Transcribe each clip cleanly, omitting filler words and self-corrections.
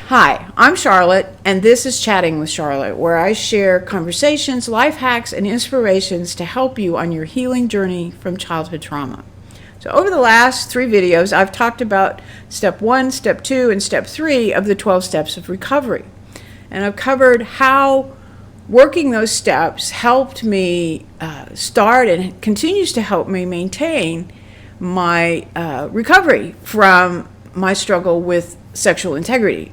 Hi, I'm Charlotte, and this is Chatting with Charlotte, where I share conversations, life hacks, and inspirations to help you on your healing journey from childhood trauma. So over the last 3 videos, I've talked about step 1, step 2, and step 3 of the 12 steps of recovery. And I've covered how working those steps helped me start and continues to help me maintain my recovery from my struggle with sexual integrity.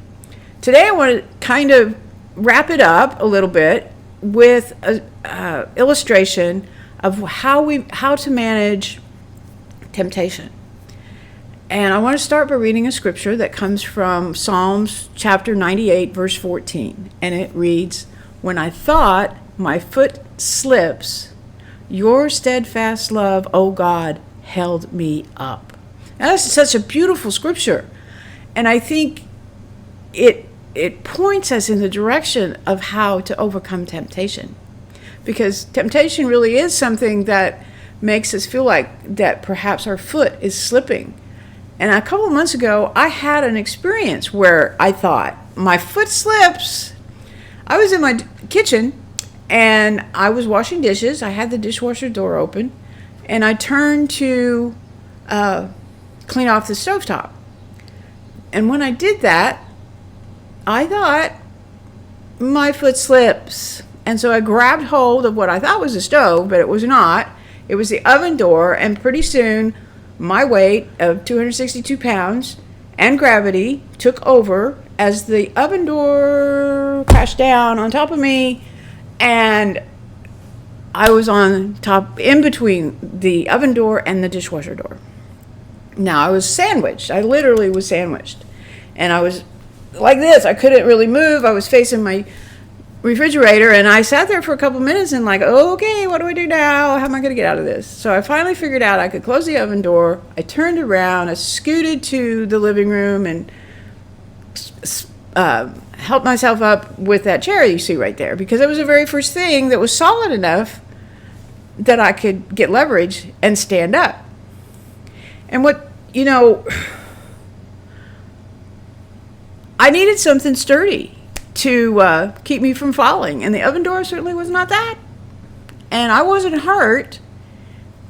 Today I want to kind of wrap it up a little bit with an illustration of how to manage temptation. And I want to start by reading a scripture that comes from Psalms chapter 98, verse 14. And it reads, "When I thought my foot slips, your steadfast love, O God, held me up." Now, that's such a beautiful scripture. And I think it points us in the direction of how to overcome temptation. Because temptation really is something that makes us feel like that perhaps our foot is slipping. And a couple of months ago, I had an experience where I thought, my foot slips. I was in my kitchen and I was washing dishes. I had the dishwasher door open and I turned to clean off the stovetop. And when I did that, I thought, my foot slips. And so I grabbed hold of what I thought was a stove, but it was not. It was the oven door, and pretty soon my weight of 262 pounds and gravity took over as the oven door crashed down on top of me, and I was on top, in between the oven door and the dishwasher door. Now, I was sandwiched. I literally was sandwiched. And I was like this. I couldn't really move. I was facing my refrigerator, and I sat there for a couple minutes and like, okay, what do I do now? How am I going to get out of this? So I finally figured out I could close the oven door. I turned around. I scooted to the living room and helped myself up with that chair you see right there, because it was the very first thing that was solid enough that I could get leverage and stand up. And I needed something sturdy to keep me from falling, and the oven door certainly was not that. And I wasn't hurt,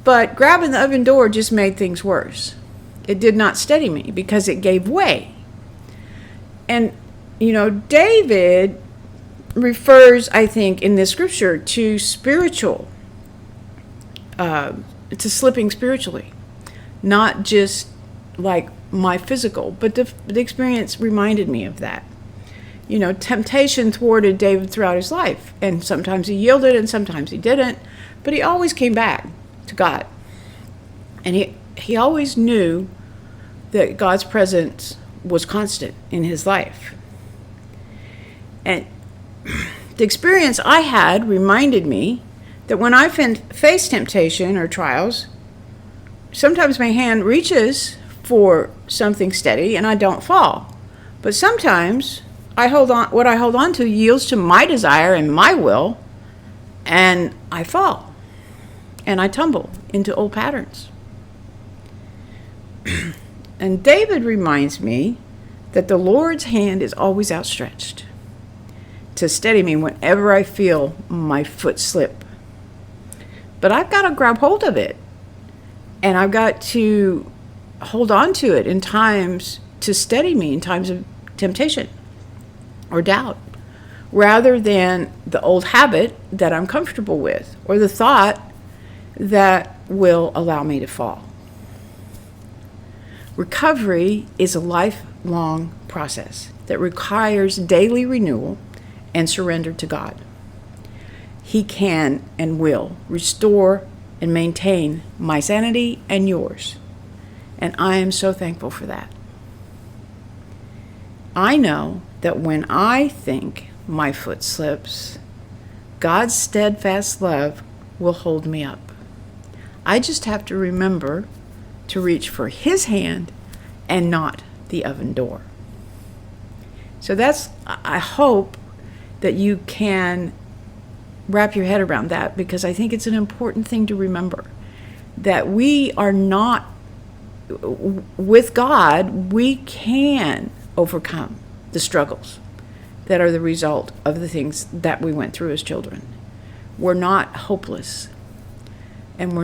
but grabbing the oven door just made things worse. It did not steady me because it gave way. And David refers, I think, in this scripture to spiritual, to slipping spiritually, not just like my physical, but the experience reminded me of that. Temptation thwarted David throughout his life, and sometimes he yielded and sometimes he didn't, but he always came back to God. And he always knew that God's presence was constant in his life. And the experience I had reminded me that when I face temptation or trials, sometimes my hand reaches for something steady and I don't fall. But sometimes what I hold on to yields to my desire and my will, and I fall and I tumble into old patterns. And David reminds me that the Lord's hand is always outstretched to steady me whenever I feel my foot slip. But I've got to grab hold of it, and I've got to hold on to it in times to steady me in times of temptation or doubt, rather than the old habit that I'm comfortable with or the thought that will allow me to fall. Recovery is a lifelong process that requires daily renewal and surrender to God. He can and will restore and maintain my sanity and yours. And I am so thankful for that. I know that when I think my foot slips, God's steadfast love will hold me up. I just have to remember to reach for His hand and not the oven door. So I hope that you can wrap your head around that, because I think it's an important thing to remember, that we are not, with God, we can overcome the struggles that are the result of the things that we went through as children. We're not hopeless, and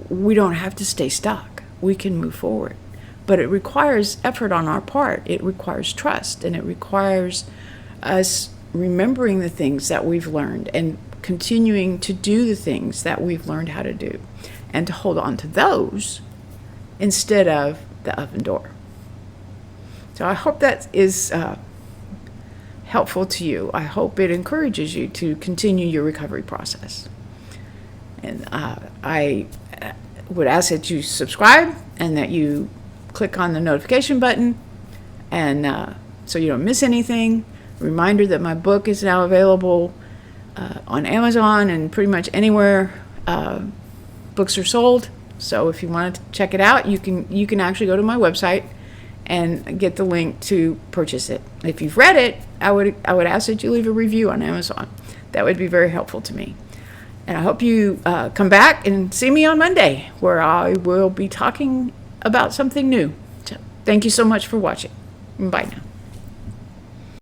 we don't have to stay stuck. We can move forward. But it requires effort on our part. It requires trust, and it requires us remembering the things that we've learned and continuing to do the things that we've learned how to do, and to hold on to those instead of the oven door. So I hope that is helpful to you. I hope it encourages you to continue your recovery process. And I would ask that you subscribe and that you click on the notification button, and so you don't miss anything. Reminder that my book is now available on Amazon and pretty much anywhere books are sold. So if you want to check it out, you can actually go to my website and get the link to purchase it. If you've read it, I would ask that you leave a review on Amazon. That would be very helpful to me. And I hope you come back and see me on Monday, where I will be talking about something new. So thank you so much for watching. Bye now.